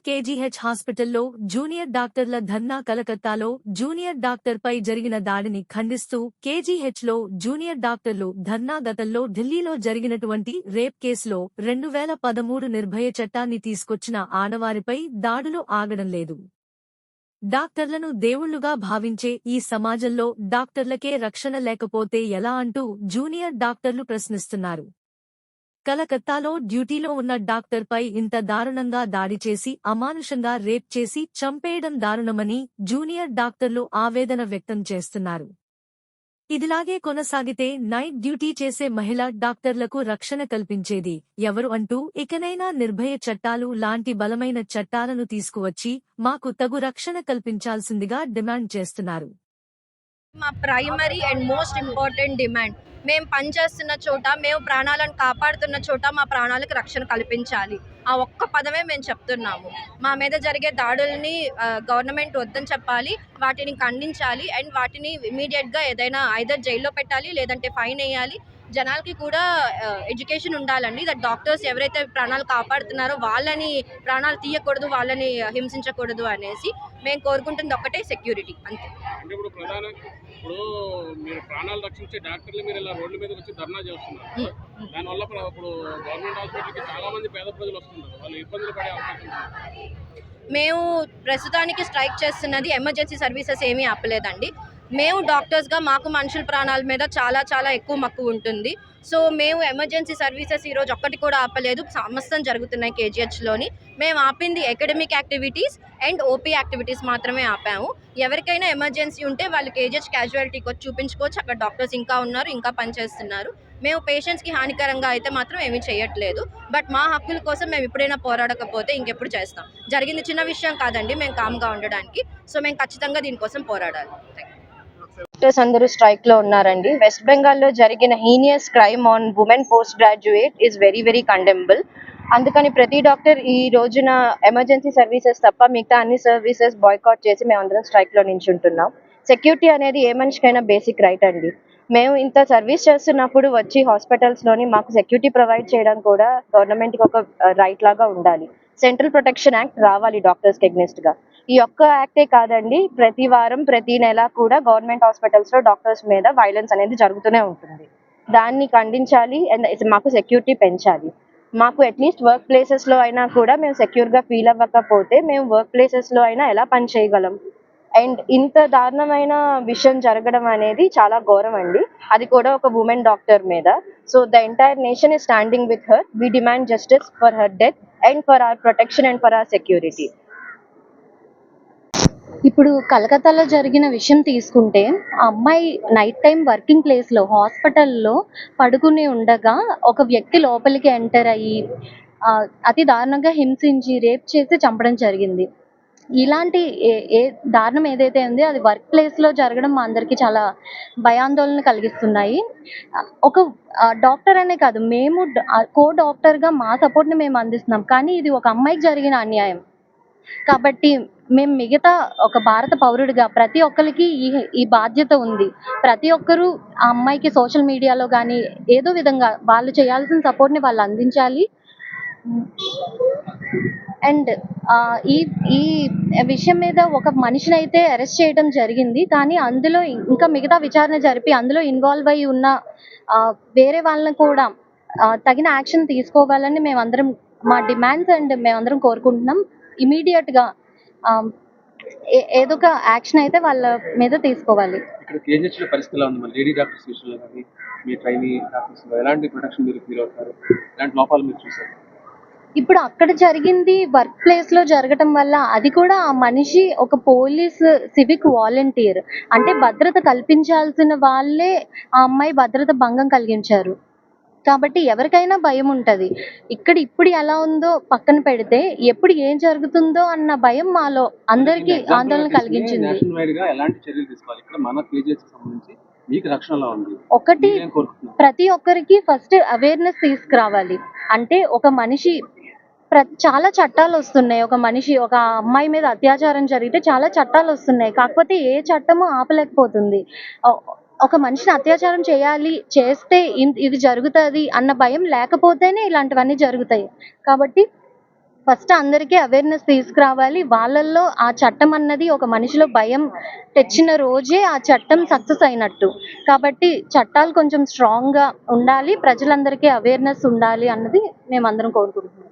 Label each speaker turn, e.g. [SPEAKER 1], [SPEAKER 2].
[SPEAKER 1] KGH హాస్పిటల్లో junior డాక్టర్ల ధర్నా. కలకత్తాలో జూనియర్ డాక్టర్పై జరిగిన దాడిని ఖండిస్తూ కేజీహెచ్లో జూనియర్ డాక్టర్లు ధర్నా. గతంలో ఢిల్లీలో జరిగినటువంటి రేప్ కేసులో 2013 నిర్భయ చట్టాన్ని తీసుకొచ్చిన ఆడవారిపై దాడులు ఆగడం లేదు. డాక్టర్లను దేవుళ్లుగా భావించే ఈ సమాజంలో డాక్టర్లకే రక్షణ లేకపోతే ఎలా అంటూ జూనియర్ డాక్టర్లు ప్రశ్నిస్తున్నారు. కలకత్తాలో డ్యూటీలో ఉన్న డాక్టర్పై ఇంత దారుణంగా దాడి చేసి అమానుషంగా రేప్ చేసి చంపేయడం దారుణమని జూనియర్ డాక్టర్లు ఆవేదన వ్యక్తం చేస్తున్నారు. ఇదిలాగే కొనసాగితే నైట్ డ్యూటీ చేసే మహిళా డాక్టర్లకు రక్షణ కల్పించేది ఎవరు అంటూ ఇకనైనా నిర్భయ చట్టాలు లాంటి బలమైన చట్టాలను తీసుకువచ్చి మాకు తగు రక్షణ కల్పించాల్సిందిగా డిమాండ్ చేస్తున్నారు.
[SPEAKER 2] మా primary and most important demand, మేము పనిచేస్తున్న చోట, మేము ప్రాణాలను కాపాడుతున్న చోట మా ప్రాణాలకు రక్షణ కల్పించాలి. ఆ ఒక్క పదమే మేము చెప్తున్నాము. మా మీద జరిగే దాడుల్ని గవర్నమెంట్ వద్దని చెప్పాలి, వాటిని ఖండించాలి అండ్ వాటిని ఇమీడియట్గా ఏదైనా ఐదర్ జైల్లో పెట్టాలి లేదంటే ఫైన్ వేయాలి. జనాలకి కూడా ఎడ్యుకేషన్ ఉండాలండి. దట్ డాక్టర్స్ ఎవరైతే ప్రాణాలు కాపాడుతున్నారో వాళ్ళని ప్రాణాలు తీయకూడదు, వాళ్ళని హింసించకూడదు అనేసి మేము కోరుకుంటుంది ఒక్కటే, సెక్యూరిటీ, అంతే.
[SPEAKER 3] ఇప్పుడు మీరు ప్రాణాలు రక్షించే డాక్టర్లు మీరు ఇలా రోడ్ల మీదకి వచ్చి ధర్నా చేస్తున్నారు. దానివల్ల ఇప్పుడు గవర్నమెంట్ హాస్పిటల్కి చాలా మంది పేద ప్రజలు వస్తున్నారు, వాళ్ళు ఇబ్బందులు పడే అవకాశం ఉంది.
[SPEAKER 2] మేము ప్రస్తుతానికి స్ట్రైక్ చేస్తున్నది ఎమర్జెన్సీ సర్వీసెస్ ఏమీ ఆపలేదండి. మేము డాక్టర్స్గా మాకు మనుషుల ప్రాణాల మీద చాలా చాలా ఎక్కువ మక్కువ ఉంటుంది. సో మేము ఎమర్జెన్సీ సర్వీసెస్ ఈరోజు ఒక్కటి కూడా ఆపలేదు. సమస్తం జరుగుతున్నాయి కేజీహెచ్లోని. మేము ఆపింది academic activities and OP activities మాత్రమే ఆపాము. ఎవరికైనా ఎమర్జెన్సీ ఉంటే వాళ్ళు కేజీహెచ్ క్యాజువాలిటీకి వచ్చి చూపించుకోవచ్చు. అక్కడ డాక్టర్స్ ఇంకా ఉన్నారు, ఇంకా పనిచేస్తున్నారు. మేము పేషెంట్స్కి హానికరంగా అయితే మాత్రం ఏమీ చేయట్లేదు. బట్ మా హక్కుల కోసం మేము ఎప్పుడైనా పోరాడకపోతే ఇంకెప్పుడు చేస్తాం. జరిగింది చిన్న విషయం కాదండి మేము కామ్గా ఉండడానికి. సో మేము ఖచ్చితంగా దీనికోసం పోరాడాలి. డాక్టర్స్ అందరూ స్ట్రైక్ లో ఉన్నారండి. వెస్ట్ బెంగాల్లో జరిగిన heinous crime on women post graduate is very very condemnable. అందుకని ప్రతి డాక్టర్ ఈ రోజున ఎమర్జెన్సీ సర్వీసెస్ తప్ప మిగతా అన్ని సర్వీసెస్ బాయ్కాట్ చేసి మేము అందరం స్ట్రైక్ లో నించుంటున్నాం. సెక్యూరిటీ అనేది ఏ మనిషికైనా బేసిక్ రైట్ అండి. మేము ఇంత సర్వీస్ చేస్తున్నప్పుడు వచ్చి హాస్పిటల్స్లోని మాకు సెక్యూరిటీ ప్రొవైడ్ చేయడం కూడా గవర్నమెంట్కి ఒక రైట్ లాగా ఉండాలి. సెంట్రల్ ప్రొటెక్షన్ యాక్ట్ రావాలి డాక్టర్స్కి ఎగ్నెస్ట్గా. ఈ ఒక్క యాక్టే కాదండి, ప్రతి వారం ప్రతి నెల కూడా గవర్నమెంట్ హాస్పిటల్స్లో డాక్టర్స్ మీద వైలెన్స్ అనేది జరుగుతూనే ఉంటుంది. దాన్ని ఖండించాలి అండ్ మాకు సెక్యూరిటీ పెంచాలి. మాకు అట్లీస్ట్ వర్క్ ప్లేసెస్లో అయినా కూడా మేము సెక్యూర్గా ఫీల్ అవ్వకపోతే మేము వర్క్ ప్లేసెస్లో అయినా ఎలా పని చేయగలం? అండ్ ఇంత దారుణమైన విషయం జరగడం అనేది చాలా ఘోరం అండి, అది కూడా ఒక ఉమెన్ డాక్టర్ మీద. So the entire nation is standing with her. We demand justice for her death and for hour protection and for hour security.
[SPEAKER 4] ఇప్పుడు కలకత్తాలో జరిగిన విషయం తీసుకుంటే, ఆ అమ్మాయి నైట్ టైం వర్కింగ్ ప్లేస్లో హాస్పిటల్లో పడుకుని ఉండగా ఒక వ్యక్తి లోపలికి ఎంటర్ అయ్యి అతి దారుణంగా హింసించి రేప్ చేసి చంపడం జరిగింది. ఇలాంటి ఏ దారుణం ఏదైతే ఉందో అది వర్క్ ప్లేస్లో జరగడం మా అందరికీ చాలా భయాందోళన కలిగిస్తున్నాయి. ఒక డాక్టర్ అనే కాదు, మేము కో డాక్టర్గా మా సపోర్ట్ని మేము అందిస్తున్నాం, కానీ ఇది ఒక అమ్మాయికి జరిగిన అన్యాయం. కాబట్టి మేము మిగతా ఒక భారత పౌరుడిగా ప్రతి ఒక్కరికి ఈ బాధ్యత ఉంది. ప్రతి ఒక్కరూ ఆ అమ్మాయికి సోషల్ మీడియాలో కానీ ఏదో విధంగా వాళ్ళు చేయాల్సిన సపోర్ట్ని వాళ్ళు అందించాలి. అండ్ ఈ ఈ విషయం మీద ఒక మనిషిని అయితే అరెస్ట్ చేయడం జరిగింది, కానీ అందులో ఇంకా మిగతా విచారణ జరిపి అందులో ఇన్వాల్వ్ అయి ఉన్న వేరే వాళ్ళని కూడా తగిన యాక్షన్ తీసుకోవాలని మేమందరం మా డిమాండ్స్ అండ్ మేమందరం కోరుకుంటున్నాం. ఇమీడియట్గా ఏదో ఒక యాక్షన్ అయితే వాళ్ళ మీద తీసుకోవాలి.
[SPEAKER 3] ఇక్కడ కేజీహెచ్లో పరిస్థితి ఎలా ఉంది? మరి లేడీ డాక్టర్స్ విషయంలో కానీ మీ ట్రైనీ డాక్టర్స్లో ఎలాంటి ప్రొటెక్షన్ మీరు ఫీల్ అవుతారు? ఎలాంటి లోపాలు మీరు చూసారు?
[SPEAKER 4] ఇప్పుడు అక్కడ జరిగింది వర్క్ ప్లేస్లో జరగటం వల్ల అది కూడా ఆ మనిషి ఒక పోలీస్ సివిక్ వాలంటీర్, అంటే భద్రత కల్పించాల్సిన వాళ్ళే ఆ అమ్మాయి భద్రత భంగం కలిగించారు. కాబట్టి ఎవరికైనా భయం ఉంటుంది. ఇప్పుడు ఎలా ఉందో పక్కన పెడితే ఎప్పుడు ఏం జరుగుతుందో అన్న భయం మాలో అందరికీ ఆందోళన కలిగించింది. ఒకటి, ప్రతి ఒక్కరికి ఫస్ట్ అవేర్నెస్ తీసుకురావాలి. అంటే ఒక మనిషి చాలా చట్టాలు వస్తున్నాయి. ఒక అమ్మాయి మీద అత్యాచారం జరిగితే చాలా చట్టాలు వస్తున్నాయి, కాకపోతే ఏ చట్టము ఆపలేకపోతుంది. ఒక మనిషిని అత్యాచారం చేస్తే ఇది జరుగుతుంది అన్న భయం లేకపోతేనే ఇలాంటివన్నీ జరుగుతాయి. కాబట్టి ఫస్ట్ అందరికీ అవేర్నెస్ తీసుకురావాలి. వాళ్ళల్లో ఆ చట్టం అన్నది ఒక మనిషిలో భయం తెచ్చిన రోజే ఆ చట్టం సక్సెస్ అయినట్టు. కాబట్టి చట్టాలు కొంచెం స్ట్రాంగ్‌గా ఉండాలి. ప్రజలందరికీ అవేర్నెస్ ఉండాలి అన్నది మేమందరం కోరుకుంటున్నాం.